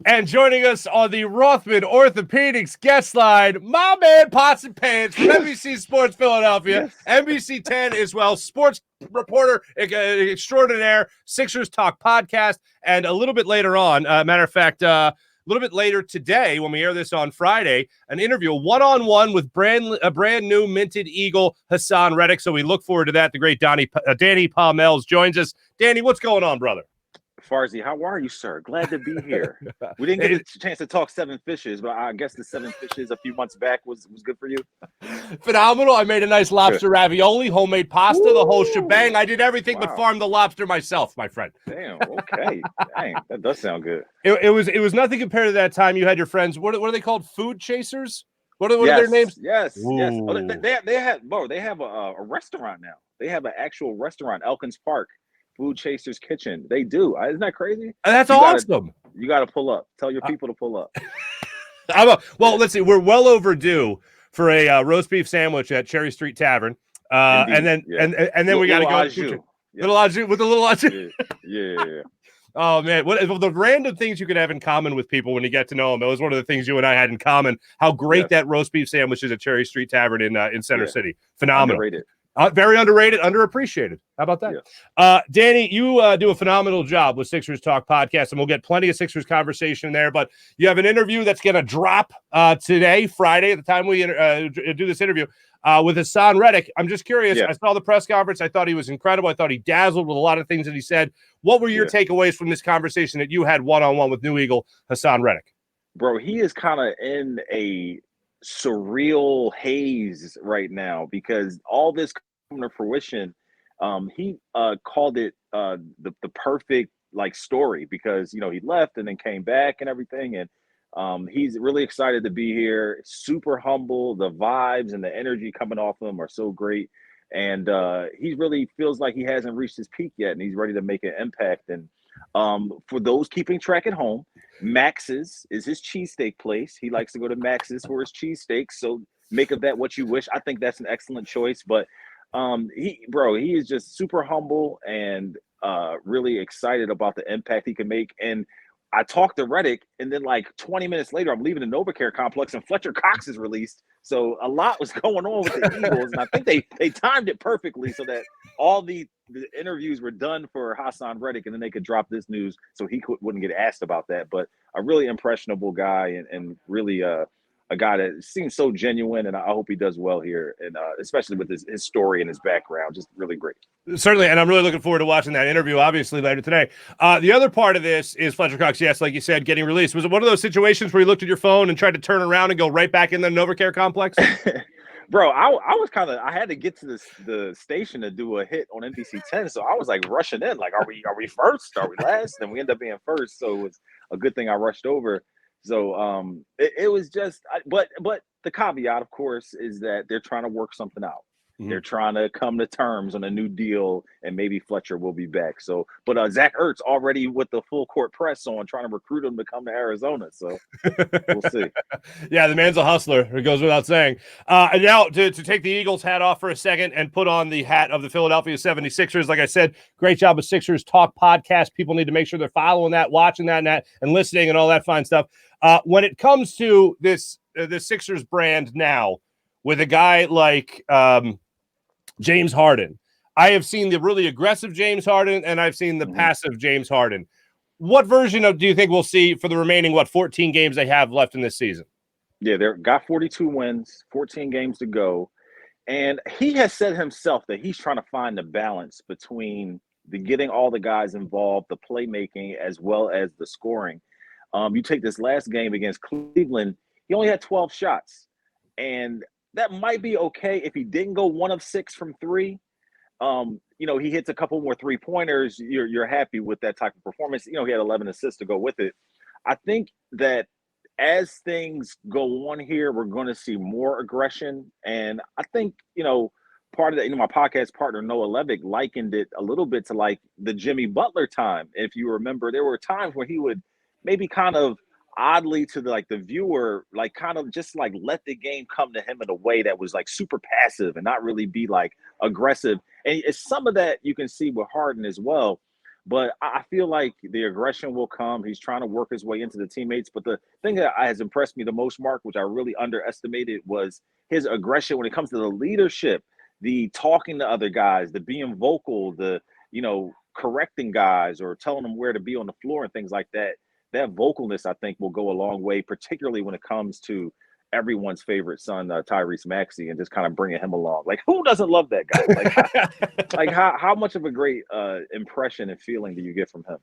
And joining us on the Rothman Orthopedics guest line, my man Pots and Pans from NBC Sports Philadelphia, Yes. NBC 10 as well, sports reporter extraordinaire, Sixers Talk podcast, and a little bit later on, matter of fact, a little bit later today, when we air this on Friday, an interview one-on-one with a brand new minted Eagle, Haason Reddick. So we look forward to that. The great Danny Pommells joins us. Danny, what's going on, brother? Farzy, how are you, sir? Glad to be here. We didn't get a chance to talk Seven Fishes, but I guess the Seven Fishes a few months back was good for you. Phenomenal. I made a nice lobster ravioli, homemade pasta, the whole shebang. I did everything but farm the lobster myself, my friend. Damn. Okay. Dang, that does sound good. It was nothing compared to that time you had your friends. What are they called? Food chasers? What are their names? Yes. Oh, they have a restaurant now. They have an actual restaurant, Elkins Park. Food Chasers Kitchen. They do. Isn't that crazy? That's awesome. You got to pull up. Tell your people to pull up. Well, let's see. We're well overdue for a roast beef sandwich at Cherry Street Tavern. And then we got to go. Little au jus with a little au jus. Yeah. Oh, man. What the random things you could have in common with people when you get to know them. It was one of the things you and I had in common. How great that roast beef sandwich is at Cherry Street Tavern in Center City. Phenomenal. Underrated. Very underrated, underappreciated. How about that? Yeah. Danny, you do a phenomenal job with Sixers Talk podcast, and we'll get plenty of Sixers conversation there. But you have an interview that's going to drop today, Friday, at the time we do this interview with Haason Reddick. I'm just curious. I saw the press conference. I thought he was incredible. I thought he dazzled with a lot of things that he said. What were your takeaways from this conversation that you had one-on-one with New Eagle Haason Reddick? Bro, he is kind of in a surreal haze right now because all this coming to fruition. He called it the perfect story because he left and then came back and everything, and he's really excited to be here. Super humble. The vibes and the energy coming off him are so great, and he really feels like he hasn't reached his peak yet, and he's ready to make an impact. And for those keeping track at home, Max's is his cheesesteak place. He likes to go to Max's for his cheesesteaks. So make of that what you wish. I think that's an excellent choice. But he is just super humble and really excited about the impact he can make. And I talked to Reddick, and then 20 minutes later, I'm leaving the NovaCare complex, and Fletcher Cox is released. So a lot was going on with the Eagles, and I think they timed it perfectly so that all the interviews were done for Haason Reddick, and then they could drop this news so he wouldn't get asked about that. But a really impressionable guy, and really a guy that seems so genuine, and I hope he does well here, and especially with his story and his background, just really great. Certainly, and I'm really looking forward to watching that interview, obviously, later today. The other part of this is Fletcher Cox, yes, like you said, getting released. Was it one of those situations where you looked at your phone and tried to turn around and go right back in the NovaCare complex? Bro, I was I had to get to the station to do a hit on NBC 10, so I was rushing in, are we first? Are we last? And we ended up being first, so it was a good thing I rushed over. So it was just, but the caveat, of course, is that they're trying to work something out. Mm-hmm. They're trying to come to terms on a new deal, and maybe Fletcher will be back. So, but Zach Ertz already with the full court press on, trying to recruit him to come to Arizona. So we'll see. Yeah, the man's a hustler. It goes without saying. And now to take the Eagles hat off for a second and put on the hat of the Philadelphia 76ers. Like I said, great job with Sixers Talk podcast. People need to make sure they're following that, watching that, and listening and all that fine stuff. When it comes to this, the Sixers brand now, with a guy like James Harden, I have seen the really aggressive James Harden, and I've seen the passive James Harden. What version do you think we'll see for the remaining 14 games they have left in this season? Yeah, they've got 42 wins, 14 games to go, and he has said himself that he's trying to find the balance between the getting all the guys involved, the playmaking, as well as the scoring. You take this last game against Cleveland, he only had 12 shots, and that might be okay if he didn't go 1 of 6 from 3. He hits a couple more 3-pointers. You're happy with that type of performance. He had 11 assists to go with it. I think that as things go on here, we're going to see more aggression. And I think, part of that, my podcast partner, Noah Levick, likened it a little bit to the Jimmy Butler time. If you remember, there were times where he would maybe kind of oddly to the viewer, kind of just let the game come to him in a way that was super passive and not really be aggressive. And it's some of that you can see with Harden as well. But I feel like the aggression will come. He's trying to work his way into the teammates. But the thing that has impressed me the most, Mark, which I really underestimated, was his aggression when it comes to the leadership, the talking to other guys, the being vocal, the, correcting guys or telling them where to be on the floor and things like that. That vocalness, I think, will go a long way, particularly when it comes to everyone's favorite son, Tyrese Maxey, and just kind of bringing him along. Like, who doesn't love that guy? How much of a great impression and feeling do you get from him?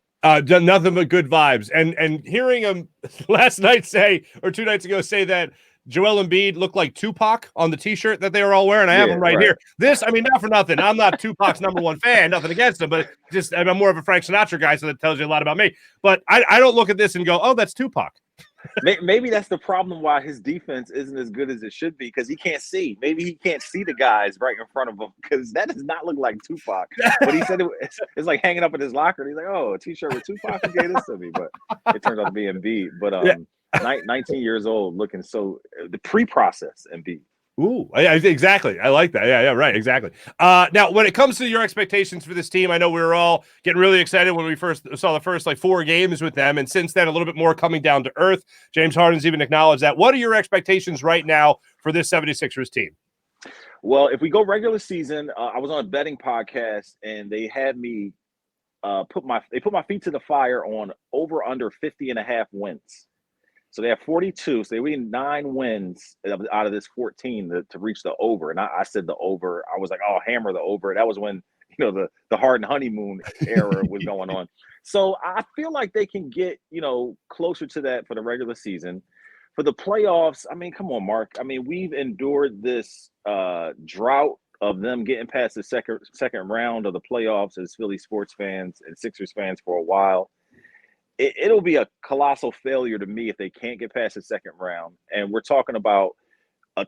Nothing but good vibes. And hearing him last night say, or 2 nights ago, say that Joel Embiid looked like Tupac on the T-shirt that they were all wearing. I have him right here. This, I mean, not for nothing. I'm not Tupac's #1 fan. Nothing against him, but just I'm more of a Frank Sinatra guy, so that tells you a lot about me. But I don't look at this and go, oh, that's Tupac. Maybe that's the problem why his defense isn't as good as it should be, because he can't see. Maybe he can't see the guys right in front of him, because that does not look like Tupac. But he said it's like hanging up in his locker. And he's like, oh, a T-shirt with Tupac, who gave this to me? But it turns out to be Embiid. But 19 years old, looking so the pre-process Embiid. Ooh, exactly. I like that. Yeah, right, exactly. Now, when it comes to your expectations for this team, I know we were all getting really excited when we first saw the first 4 games with them, and since then, a little bit more coming down to earth. James Harden's even acknowledged that. What are your expectations right now for this 76ers team? Well, if we go regular season, I was on a betting podcast, and they had me put my feet to the fire on over under 50.5 wins. So they have 42. So they need 9 wins out of this 14 to reach the over. And I said the over. I was like, oh, hammer the over. That was when, the Harden honeymoon era was going on. So I feel like they can get, closer to that for the regular season. For the playoffs, I mean, come on, Mark. I mean, we've endured this drought of them getting past the second round of the playoffs as Philly sports fans and Sixers fans for a while. It'll be a colossal failure to me if they can't get past the second round. And we're talking about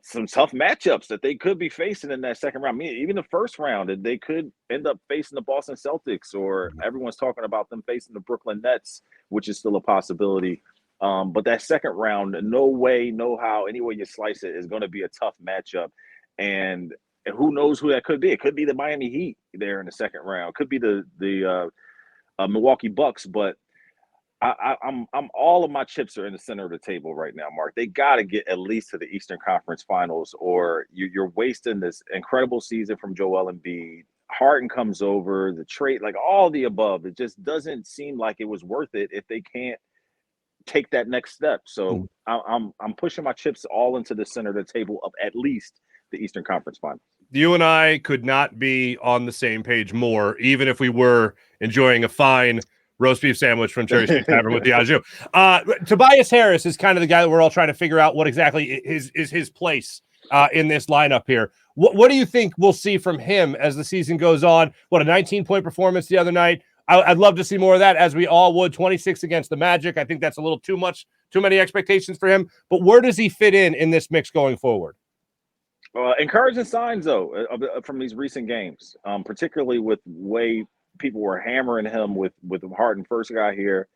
some tough matchups that they could be facing in that second round. I mean, even the first round, they could end up facing the Boston Celtics, or everyone's talking about them facing the Brooklyn Nets, which is still a possibility. But that second round, no way, no how, any way you slice it, is going to be a tough matchup. And who knows who that could be? It could be the Miami Heat there in the second round. It could be the Milwaukee Bucks, but I'm all of my chips are in the center of the table right now, Mark. They got to get at least to the Eastern Conference Finals, or you're wasting this incredible season from Joel Embiid. Harden comes over, the trade, like all the above. It just doesn't seem like it was worth it if they can't take that next step. So I'm pushing my chips all into the center of the table of at least the Eastern Conference Finals. You and I could not be on the same page more, even if we were enjoying a fine roast beef sandwich from Cherry Street Tavern with the au jus. Tobias Harris is kind of the guy that we're all trying to figure out what exactly is his place in this lineup here. What do you think we'll see from him as the season goes on? What, a 19-point performance the other night? I'd love to see more of that, as we all would. 26 against the Magic. I think that's a little too many expectations for him. But where does he fit in this mix going forward? Encouraging signs, though, from these recent games, particularly with way people were hammering him with Harden first guy here.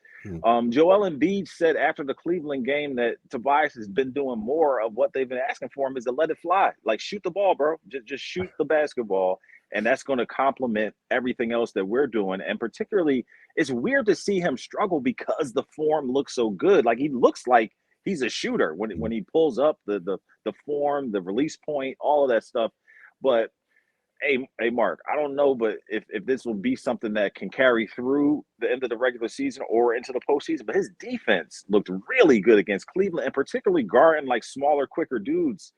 Joel Embiid said after the Cleveland game that Tobias has been doing more of what they've been asking for him, is to let it fly. Like, shoot the ball, bro. Just shoot the basketball. And that's going to complement everything else that we're doing. And particularly, it's weird to see him struggle because the form looks so good. Like, he looks like he's a shooter when he pulls up the form, the release point, all of that stuff. But Hey, Mark, I don't know, but if this will be something that can carry through the end of the regular season or into the postseason. But his defense looked really good against Cleveland, and particularly guarding like smaller, quicker dudes.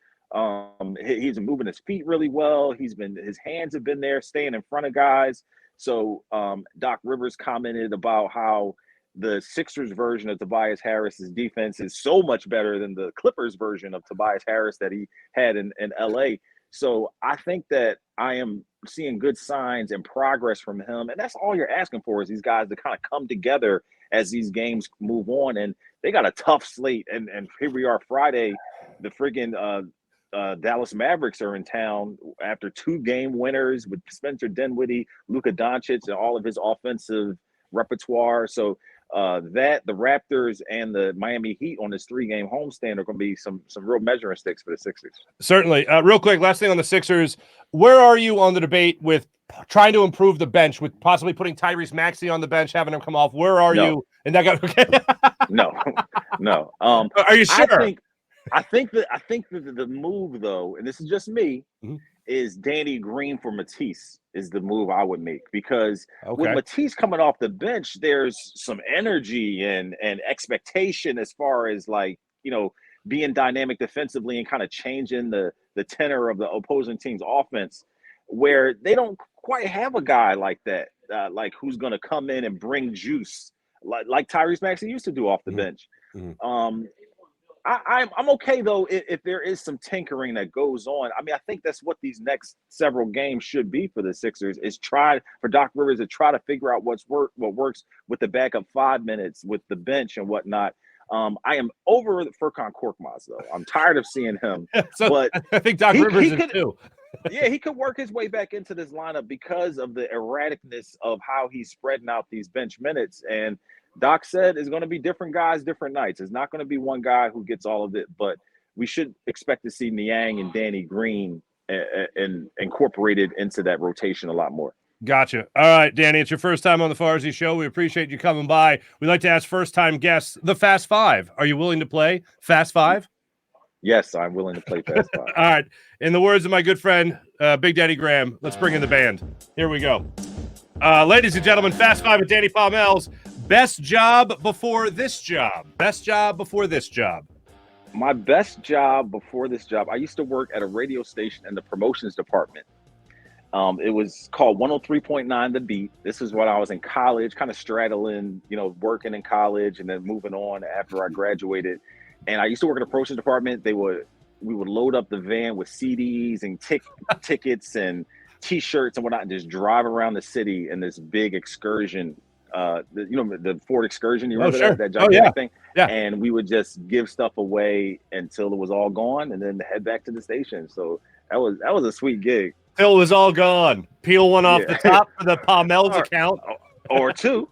He's moving his feet really well. His hands have been there, staying in front of guys. So Doc Rivers commented about how the Sixers version of Tobias Harris's defense is so much better than the Clippers version of Tobias Harris that he had in LA. So I think that I am seeing good signs and progress from him. And that's all you're asking for, is these guys to kind of come together as these games move on. And they got a tough slate. And here we are Friday, the friggin' Dallas Mavericks are in town after 2-game winners with Spencer Dinwiddie, Luka Doncic, and all of his offensive repertoire. So the Raptors and the Miami Heat on this 3-game homestand are going to be some real measuring sticks for the Sixers. Certainly. Real quick, last thing on the Sixers. Where are you on the debate with trying to improve the bench with possibly putting Tyrese Maxey on the bench, having him come off. Where are you? And that got okay. No. Are you sure? I think the move though, and this is just me, is Danny Green for Matisse is the move I would make, because with Matisse coming off the bench, there's some energy and expectation as far as like, you know, being dynamic defensively and kind of changing the tenor of the opposing team's offense, where they don't quite have a guy like that, like who's going to come in and bring juice like Tyrese Maxey used to do off the bench. I'm okay though if there is some tinkering that goes on. I mean, I think that's what these next several games should be for the Sixers, is try for Doc Rivers to try to figure out what works with the backup 5 minutes with the bench and whatnot. I am over Furkan Korkmaz though. I'm tired of seeing him. But I think Doc Rivers is too. Yeah, he could work his way back into this lineup because of the erraticness of how he's spreading out these bench minutes. And Doc said it's going to be different guys, different nights. It's not going to be one guy who gets all of it, but we should expect to see Niang and Danny Green and incorporated into that rotation a lot more. Gotcha. All right, Danny, it's your first time on the Farzy Show. We appreciate you coming by. We like to ask first-time guests the Fast Five. Are you willing to play Fast Five? Yes, I'm willing to play Fast Five. All right. In the words of my good friend, Big Daddy Graham, let's bring in the band. Here we go. Ladies and gentlemen, Fast Five with Danny Pommells. Best job before this job. Best job before this job. My best job before this job, I used to work at a radio station in the promotions department. It was called 103.9 The Beat. This is when I was in college, kind of straddling, you know, working in college and then moving on after I graduated. And I used to work in the promotions department. We would load up the van with CDs and tickets and T-shirts and whatnot, and just drive around the city in this big excursion. The Ford Excursion, you remember that gigantic thing? Yeah. And we would just give stuff away until it was all gone, and then head back to the station. So that was a sweet gig. Till it was all gone. Peel one off the top for the Pommells account, or two.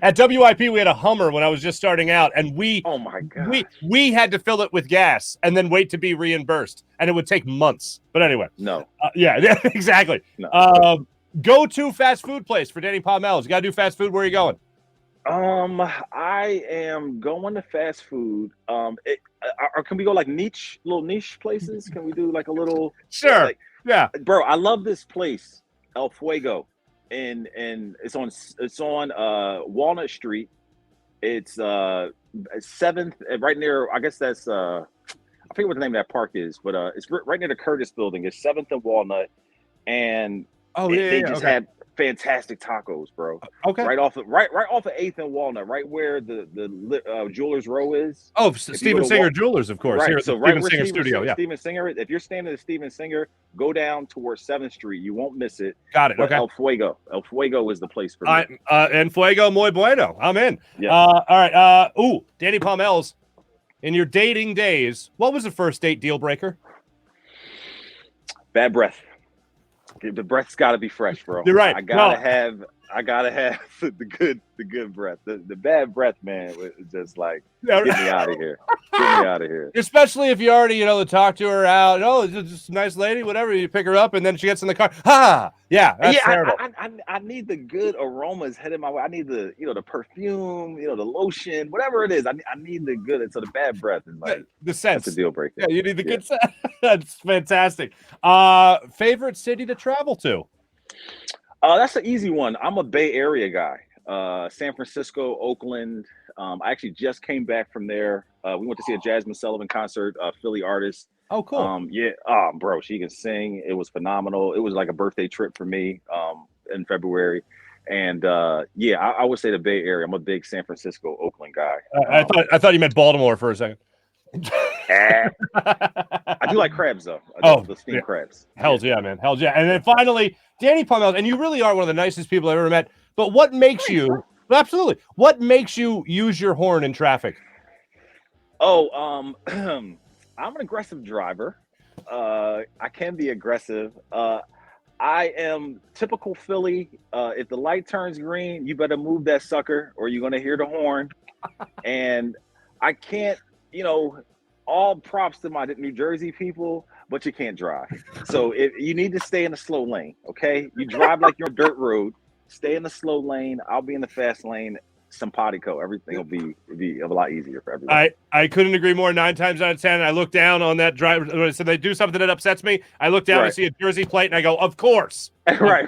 At WIP, we had a Hummer when I was just starting out, and we had to fill it with gas and then wait to be reimbursed, and it would take months. But anyway, yeah, exactly. No. Go-to fast food place for Danny Pommells. You got to do fast food. Where are you going? I am going to fast food. Or can we go like little niche places? Can we do like a little? Sure. Yeah, bro. I love this place, El Fuego, and it's on Walnut Street. It's 7th, right near. I guess that's I forget what the name of that park is, but it's right near the Curtis Building. It's 7th and Walnut, and they just had fantastic tacos, bro. Okay. Right off of 8th and Walnut, right where the Jewelers Row is. Oh, Steven Singer Jewelers, of course. Right. Here at so the right Steven where Singer Studio. Yeah. Steven Singer. If you're standing at Steven Singer, go down towards 7th Street. You won't miss it. Got it. But Okay. El Fuego is the place for me. And Fuego muy bueno. I'm in. Yeah. All right. Danny Pommells, in your dating days, what was the first date deal breaker? Bad breath. The breath's got to be fresh, bro. You're right. I gotta have the good breath. The bad breath, man, is just like, get me out of here. Get me out of here. Especially if you already, to talk to her out. Oh, it's just a nice lady, whatever. You pick her up, and then she gets in the car. Yeah, that's terrible. I need the good aromas headed my way. I need the perfume, the lotion, whatever it is. I need the good. So the bad breath is like the sense. That's a deal breaker. Yeah, you need the good sense. That's fantastic. Favorite city to travel to? That's an easy one. I'm a Bay Area guy. San Francisco, Oakland. I actually just came back from there. We went to see a Jasmine Sullivan concert, Philly artist. Oh, cool. Yeah. Bro, she can sing. It was phenomenal. It was like a birthday trip for me in February. And I would say the Bay Area. I'm a big San Francisco, Oakland guy. I thought you meant Baltimore for a second. I do like crabs though. The steamed crabs. Hells yeah, man. Hells yeah. And then finally, Danny Pommells, and you really are one of the nicest people I've ever met. But what makes you absolutely? What makes you use your horn in traffic? I'm an aggressive driver. I can be aggressive. I am typical Philly. If the light turns green, you better move that sucker, or you're gonna hear the horn. And I can't. All props to my New Jersey people. but you can't drive. So you need to stay in the slow lane, okay? You drive like you're on dirt road. Stay in the slow lane. I'll be in the fast lane. Simpatico. Everything will be a lot easier for everyone. I couldn't agree more. 9 times out of 10, I look down on that driver. So they do something that upsets me. I look down and see a jersey plate, and I go, "Of course, right,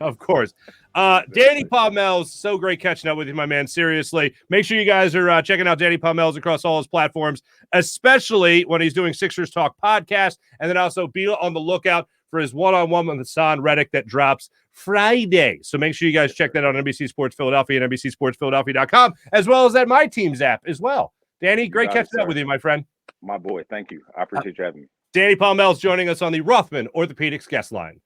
of course." Danny Pommells, so great catching up with you, my man. Seriously, make sure you guys are checking out Danny Pommells across all his platforms, especially when he's doing Sixers Talk podcast, and then also be on the lookout for his one-on-one with Haason Reddick that drops Friday. So make sure you guys check that out on NBC Sports Philadelphia and NBCSportsPhiladelphia.com, as well as at My Team's app as well. Danny, great catching up with you, my friend. My boy, thank you. I appreciate you having me. Danny Pommells joining us on the Rothman Orthopedics guest line.